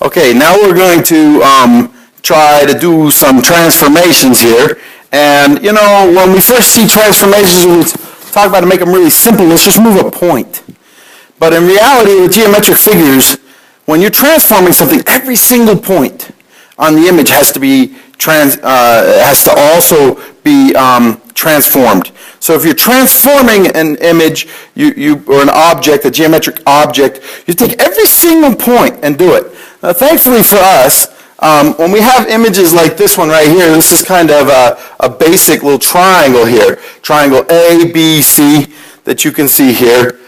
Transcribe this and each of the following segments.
Okay, now we're going to try to do some transformations here. And, you know, when we first see transformations, we talk about to make them really simple. Let's just move a point. But in reality, with geometric figures, when you're transforming something, every single point on the image has to be also be transformed. So if you're transforming an image or an object, a geometric object, you take every single point and do it. Now, thankfully for us, when we have images like this one right here, this is kind of a basic little triangle here, triangle A, B, C that you can see here.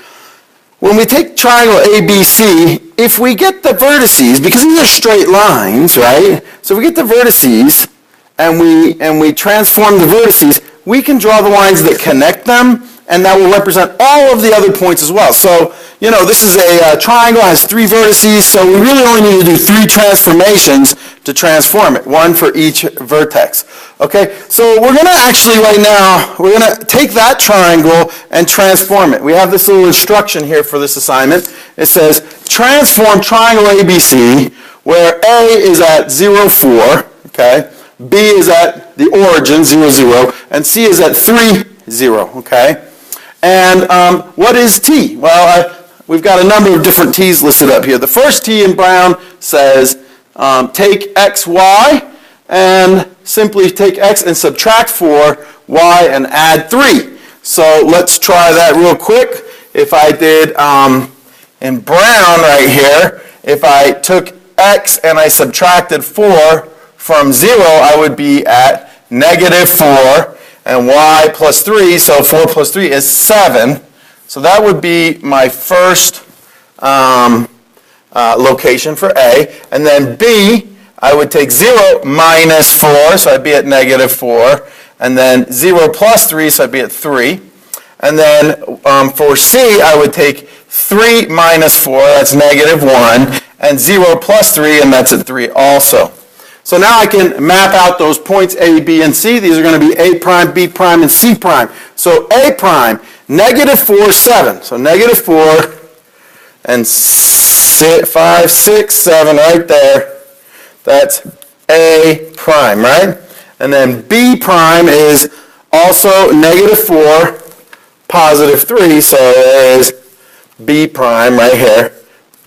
When we take triangle ABC, if we get the vertices, because these are straight lines, right? So if we get the vertices and we transform the vertices, we can draw the lines that connect them, and that will represent all of the other points as well. So, you know, this is a triangle, has 3 vertices, so we really only need to do 3 transformations to transform it, 1 for each vertex. Okay, so we're going to actually right now, we're going to take that triangle and transform it. We have this little instruction here for this assignment. It says, transform triangle ABC, where A is at 0, 4, okay? B is at the origin, 0, 0, and C is at 3, 0, okay? And what is T? Well, we've got a number of different T's listed up here. The first T in brown says take x, y, and simply take x and subtract 4, y, and add 3. So let's try that real quick. If I did in brown right here, if I took x and I subtracted 4 from 0, I would be at negative 4. And y plus 3, so 4 plus 3 is 7. So that would be my first location for A. And then B, I would take 0 minus 4, so I'd be at negative 4. And then 0 plus 3, so I'd be at 3. And then for C, I would take 3 minus 4, that's negative 1. And 0 plus 3, and that's at 3 also. So now I can map out those points A, B, and C. These are going to be A prime, B prime, and C prime. So A prime, negative 4, 7. So negative 4 and 5, 6, 7 right there. That's A prime, right? And then B prime is also negative 4, positive 3. So there's B prime right here.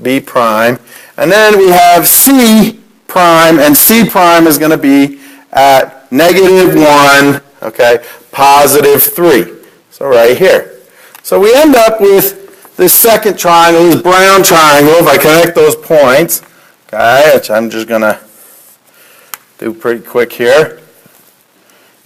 B prime. And then we have C prime, and C prime is going to be at negative 1, okay, positive 3. So right here. So we end up with this second triangle, this brown triangle, if I connect those points, okay, which I'm just going to do pretty quick here.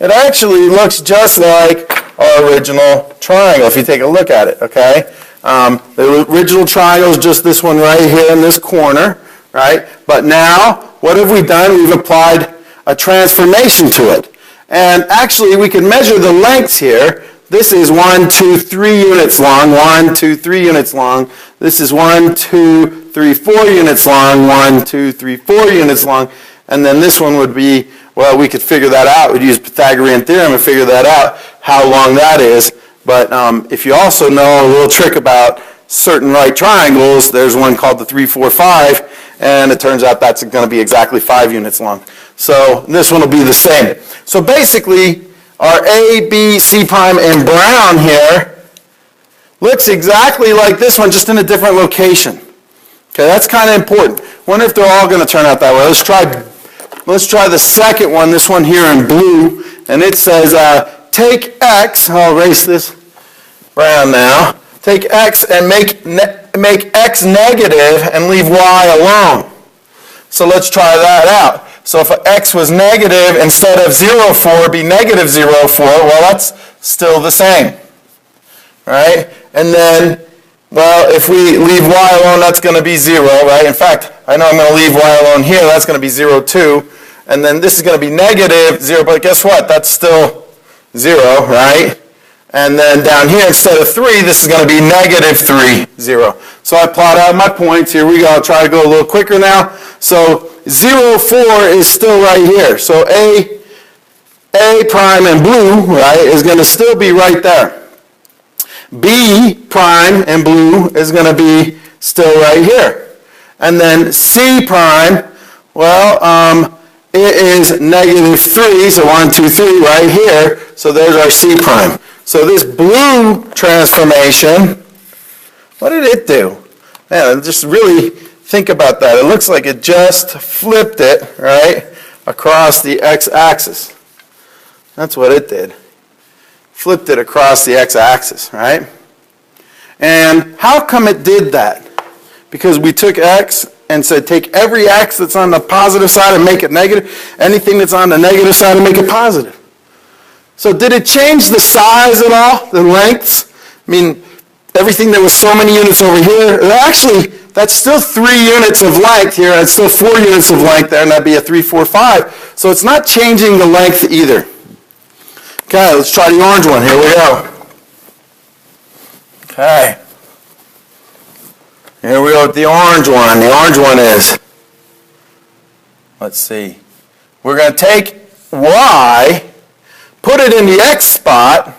It actually looks just like our original triangle, if you take a look at it, okay. The original triangle is just this one right here in this corner, right? But now, what have we done? We've applied a transformation to it. And actually, we can measure the lengths here. This is 1, 2, 3 units long, 1, 2, 3 units long. This is 1, 2, 3, 4 units long, 1, 2, 3, 4 units long. And then this one would be, well, we could figure that out. We'd use Pythagorean theorem and figure that out, how long that is. But if you also know a little trick about certain right triangles, there's one called the 3, 4, 5. And it turns out that's going to be exactly 5 units long. So this one will be the same. So basically, our A, B, C prime in brown here looks exactly like this one, just in a different location. Okay, that's kind of important. Wonder if they're all going to turn out that way. Let's try the second one, this one here in blue. And it says, take X, I'll erase this brown now. Take X and make X negative and leave Y alone. So let's try that out. So if X was negative, instead of 0, 4, it'd be negative 0, 4. Well, that's still the same, right? And then, well, if we leave Y alone, that's going to be 0, right? In fact, I know I'm going to leave Y alone here. That's going to be 0, 2. And then this is going to be negative 0, but guess what? That's still 0, right? And then down here, instead of 3, this is going to be negative 3, 0. So I plot out my points. Here we go. I'll try to go a little quicker now. So 0, 4 is still right here. So A prime in blue, right, is going to still be right there. B prime in blue is going to be still right here. And then C prime, well, it is negative 3, so 1, 2, 3 right here. So there's our C prime. So this blue transformation, what did it do? Man, just really think about that. It looks like it just flipped it, right, across the x-axis. That's what it did. Flipped it across the x-axis, right? And how come it did that? Because we took x and said take every x that's on the positive side and make it negative, anything that's on the negative side and make it positive. So did it change the size at all, the lengths? I mean, everything that was so many units over here, actually, that's still 3 units of length here, that's still 4 units of length there, and that'd be a 3, 4, 5. So it's not changing the length either. Okay, let's try the orange one. Here we go. Okay. Here we go with the orange one. The orange one is, let's see, we're going to take y, put it in the x spot,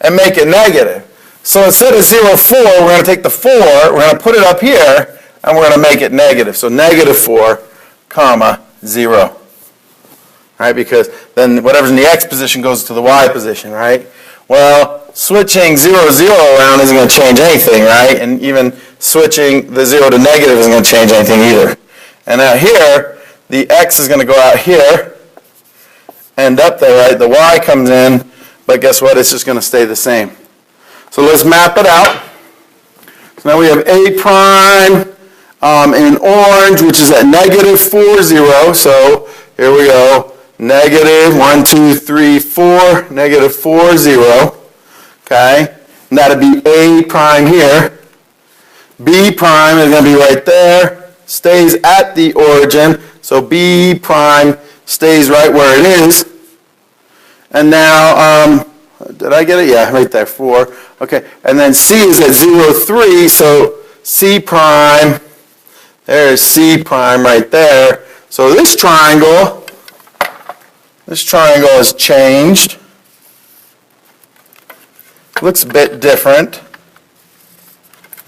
and make it negative. So instead of 0, 4, we're going to take the 4, we're going to put it up here, and we're going to make it negative. So negative 4, comma, 0. Right, because then whatever's in the x position goes to the y position, right? Well, switching 0, 0 around isn't going to change anything, right? And even switching the 0 to negative isn't going to change anything either. And now here, the x is going to go out here, end up there, right? The y comes in, but guess what? It's just going to stay the same. So let's map it out. So now we have A prime in orange, which is at negative 4, 0. So here we go. Negative 1, 2, 3, 4, negative 4, 0. Okay? And that'll be A prime here. B prime is going to be right there. Stays at the origin. So B prime stays right where it is. And now, did I get it? Yeah, right there, 4. Okay, and then C is at 0, 3, so C prime, there's C prime right there. So this triangle has changed. Looks a bit different.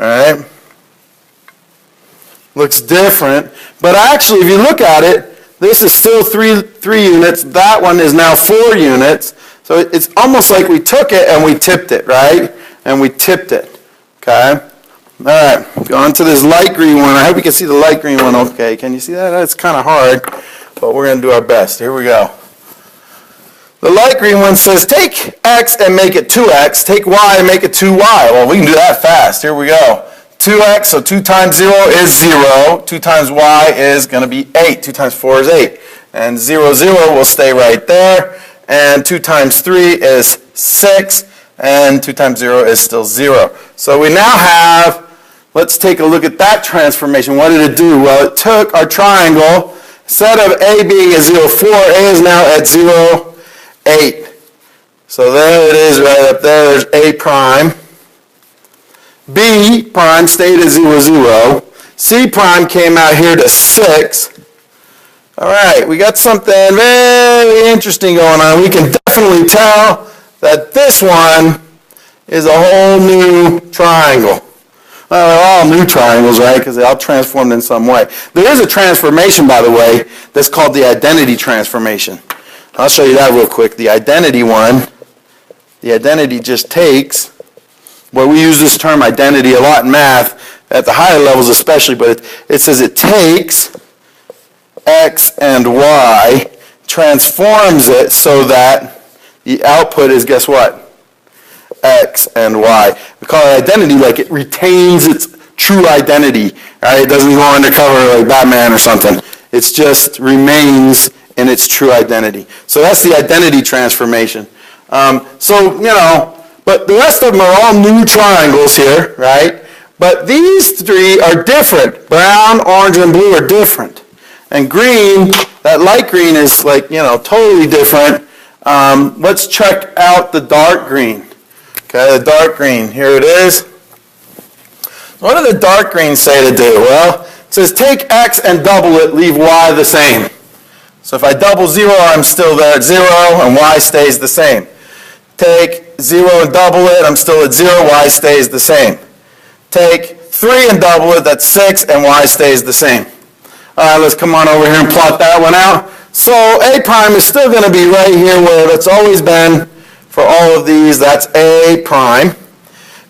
All right? Looks different. But actually, if you look at it, this is still 3 units. That one is now 4 units. So it's almost like we took it and we tipped it, right? And we tipped it, okay? All right, go on to this light green one. I hope you can see the light green one okay. Can you see that? That's kind of hard, but we're going to do our best. Here we go. The light green one says take x and make it 2x. Take y and make it 2y. Well, we can do that fast. Here we go. 2x, so 2 times 0 is 0. 2 times y is going to be 8. 2 times 4 is 8. And 0, 0 will stay right there. And 2 times 3 is 6. And 2 times 0 is still 0. So we now have, let's take a look at that transformation. What did it do? Well, it took our triangle. Instead of A being at 0, 4, A is now at 0, 8. So there it is right up there. There's A prime. B prime stayed at 0, 0. C prime came out here to 6. All right, we got something very interesting going on. We can definitely tell that this one is a whole new triangle. Well, they're all new triangles, right? Because they're all transformed in some way. There is a transformation, by the way, that's called the identity transformation. I'll show you that real quick. The identity one, the identity just takes, well, we use this term identity a lot in math, at the higher levels especially, but it says it takes x and y, transforms it so that the output is, guess what? X and y. We call it identity like it retains its true identity. Right? It doesn't go undercover like Batman or something. It just remains in its true identity. So that's the identity transformation. But the rest of them are all new triangles here, right? But these 3 are different. Brown, orange, and blue are different. And green, that light green is like, totally different. Let's check out the dark green. Okay, the dark green, here it is. What do the dark greens say to do? Well, it says take x and double it, leave y the same. So if I double 0, I'm still there at 0, and y stays the same. Take 0 and double it, I'm still at 0, y stays the same. Take 3 and double it, that's 6, and y stays the same. All right, let's come on over here and plot that one out. So A prime is still going to be right here where it's always been for all of these. That's A prime.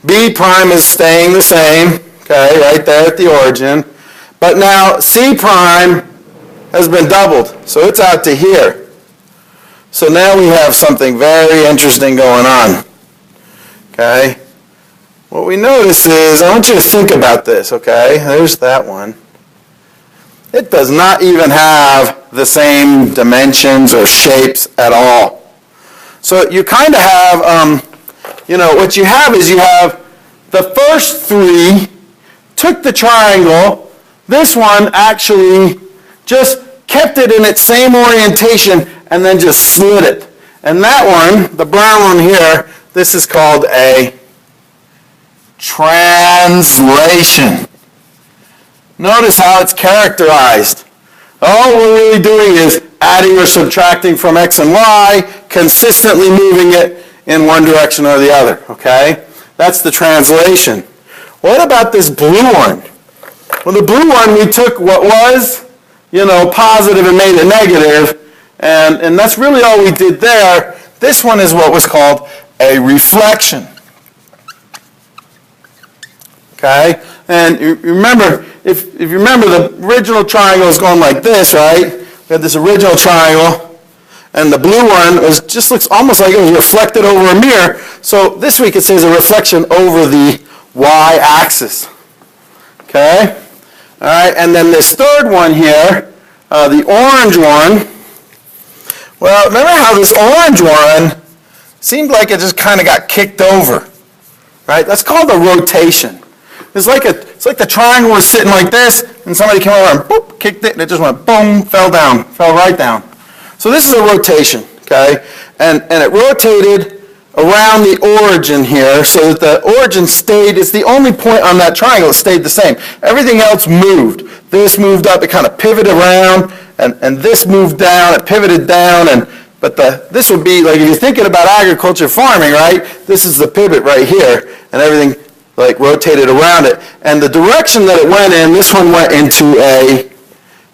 B prime is staying the same, okay, right there at the origin. But now C prime has been doubled, so it's out to here. So now we have something very interesting going on, okay? What we notice is, I want you to think about this, okay? There's that one. It does not even have the same dimensions or shapes at all. So you kind of have, what you have is you have the first three took the triangle. This one actually just kept it in its same orientation and then just slid it. And that one, the brown one here, this is called a translation. Notice how it's characterized. All we're really doing is adding or subtracting from x and y, consistently moving it in one direction or the other, okay? That's the translation. What about this blue one? Well, the blue one, we took what was, positive and made it negative, and that's really all we did there. This one is what was called a reflection. Okay? And you remember, if you remember, the original triangle is going like this, right? We had this original triangle, and the blue one looks almost like it was reflected over a mirror. So this we could say is a reflection over the y-axis. Okay? All right, and then this third one here, the orange one. Well, remember how this orange one seemed like it just kind of got kicked over, right? That's called a rotation. It's like the triangle was sitting like this, and somebody came over and boop, kicked it, and it just went boom, fell right down. So this is a rotation, okay? And it rotated around the origin here so that the origin stayed, it's the only point on that triangle that stayed the same. Everything else moved. This moved up, it kind of pivoted around, and this moved down, it pivoted down, but this would be, like if you're thinking about agriculture farming, right? This is the pivot right here, and everything like rotated around it. And the direction that it went in, this one went into a,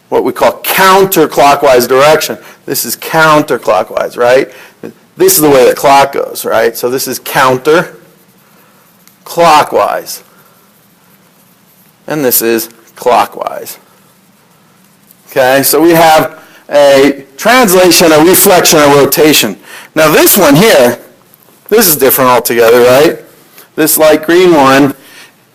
what we call counterclockwise direction. This is counterclockwise, right? This is the way the clock goes, right? So this is counterclockwise. And this is clockwise. Okay, so we have a translation, a reflection, a rotation. Now this one here, this is different altogether, right? This light green one,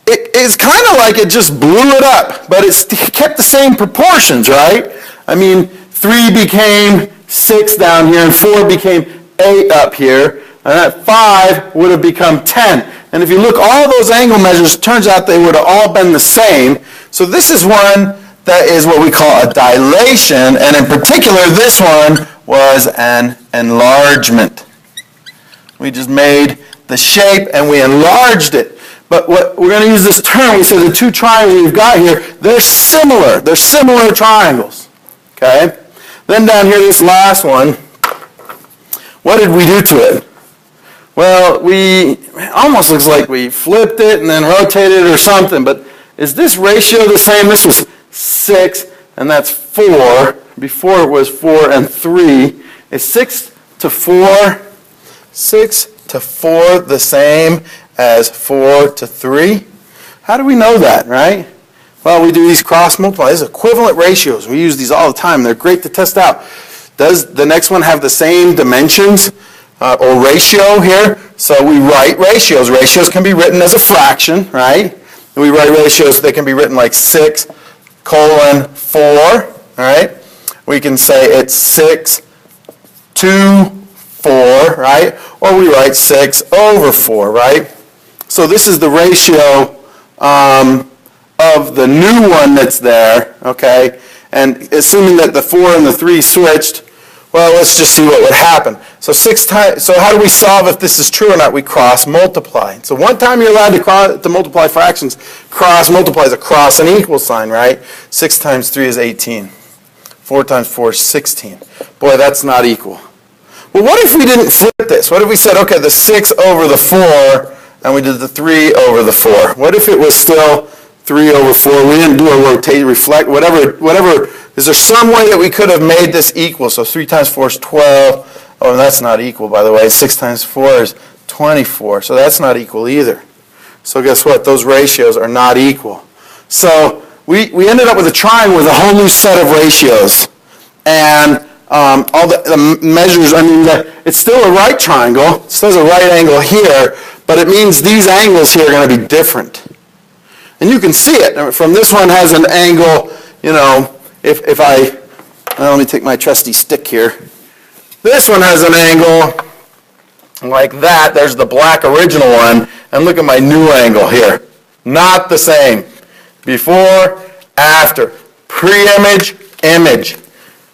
it's kind of like it just blew it up, but it kept the same proportions, right? I mean, 3 became 6 down here, and 4 became 8 up here, and that 5 would have become 10. And if you look, all those angle measures, it turns out they would have all been the same. So this is one that is what we call a dilation, and in particular, this one was an enlargement. We just made the shape and we enlarged it. But what we're going to use this term, we say the two triangles we've got here, they're similar. They're similar triangles. Okay? Then down here, this last one, what did we do to it? Well, it almost looks like we flipped it and then rotated it or something, but is this ratio the same? This was 6 and that's 4. Before it was 4 and 3. Is 6 to 4? 6 to 4 the same as 4 to 3? How do we know that, right? Well, we do these cross multiplies, equivalent ratios. We use these all the time. They're great to test out. Does the next one have the same dimensions or ratio here? So we write ratios. Ratios can be written as a fraction, right? And we write ratios, they can be written like 6 colon 4, all right? We can say it's 6 to 4, right? Or we write 6 over 4, right? So this is the ratio of the new one that's there, okay? And assuming that the 4 and the 3 switched, well, let's just see what would happen. So 6 times. So how do we solve if this is true or not? We cross multiply. So one time you're allowed to multiply fractions. Cross multiply is a cross and equal sign, right? 6 times 3 is 18. 4 times 4 is 16. Boy, that's not equal. Well, what if we didn't flip this? What if we said, okay, the 6 over the 4, and we did the 3 over the 4? What if it was still 3 over 4. We didn't do a rotate, reflect, whatever. Is there some way that we could have made this equal? So 3 times 4 is 12. Oh, and that's not equal, by the way. 6 times 4 is 24. So that's not equal either. So guess what? Those ratios are not equal. So we ended up with a triangle with a whole new set of ratios. And all the measures, it's still a right triangle. It says a right angle here, but it means these angles here are going to be different. And you can see it. From this one has an angle, if I, let me take my trusty stick here. This one has an angle like that. There's the black original one. And look at my new angle here. Not the same. Before, after. Pre-image, image.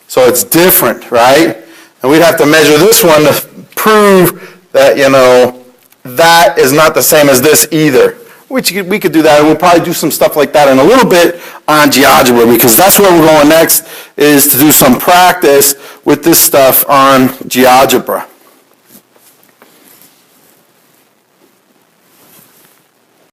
So it's different, right? And we'd have to measure this one to prove that, that is not the same as this either. We could do that, and we'll probably do some stuff like that in a little bit on GeoGebra, because that's where we're going next, is to do some practice with this stuff on GeoGebra.